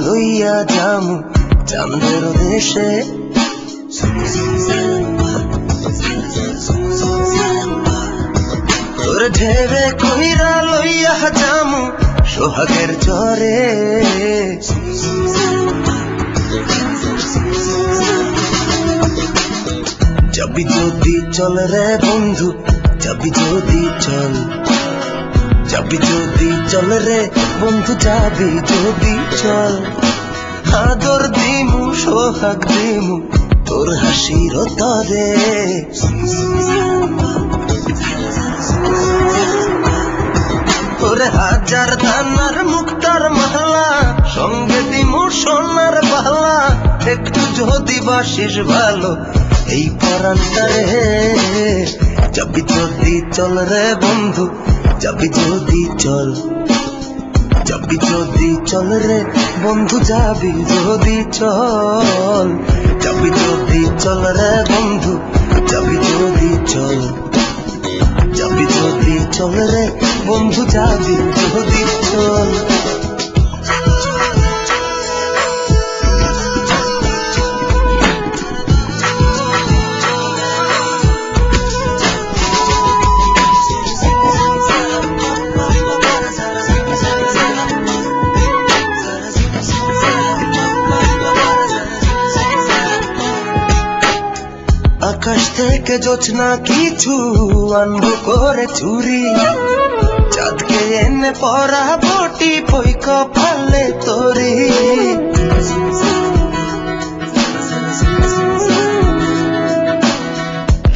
লইয়া যামু চাঁদের দেশে। তোর ঢেবে কইরা লইয়া যামু সোহাগের চরে। যাবি যদি চল রে বন্ধু, যাবি যদি চল, যাবি যদি চল রে বন্ধু, যাবি যদি চল। আদর দিমু সোহাগ দিমু তোর হাসির তরে। তোরে হাজার দানার মুক্তার মালা, সঙ্গে দিমু সোনার বালা। একটু যদি বাসিস ভালো এই পরান্তারে। যাবি যদি চল রে বন্ধু, যাবি যদি চল, যাবি যদি চল রে বন্ধু, যাবি যদি চল। যাবি যদি চল রে বন্ধু, যাবি যদি চল, যাবি যদি চল রে বন্ধু, যাবি যদি চল। আকাশ থেকে জোছনা কিছু আনবো করে চুরি, চাঁদকে এনে পরাবো টিপই কপালে তোরে।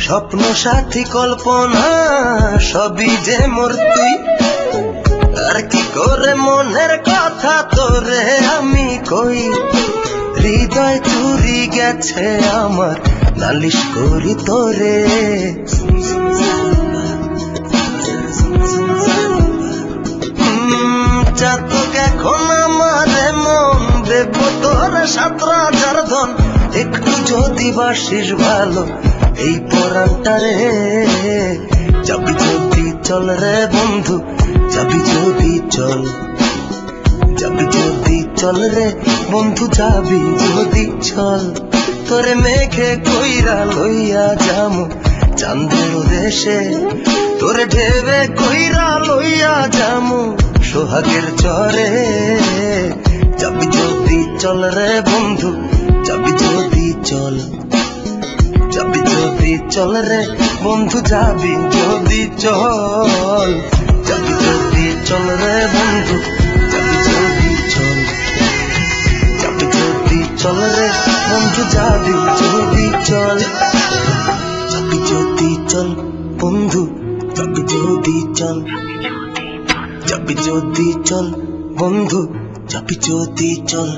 স্বপ্ন সাথী কল্পনা সবই যে মোর তুই, আর কি করে মনের কথা তোরে আমি কই। হৃদয় চুরি গেছে আমার, নালিশ করি তোরে। চাতক এখন আমার মন, দেব তোরে ৭,০০০ ধন। একটু যদি বাসিস ভালো এই পরান্তারে। যাবি যদি চল রে বন্ধু, যাবি যদি চল, যাবি যদি চল রে বন্ধু, যাবি যদি চল। তোরে মেঘে কইরা লইয়া যামু চাঁদের দেশে। তোরে ঢেবে কইরা লইয়া যামু সোহাগের চরে। যাবি যদি চল রে বন্ধু, যাবি যদি চল, যাবি যদি চল রে বন্ধু, যাবি যদি চল। যাবি যদি চল রে বন্ধু, যাবি যদি চল, যাবি যদি চল রে বন্ধু, যাবি যদি চল। যাবি যদি চল বন্ধু, যাবি যদি চল, যাবি যদি চল বন্ধু, যাবি যদি চল।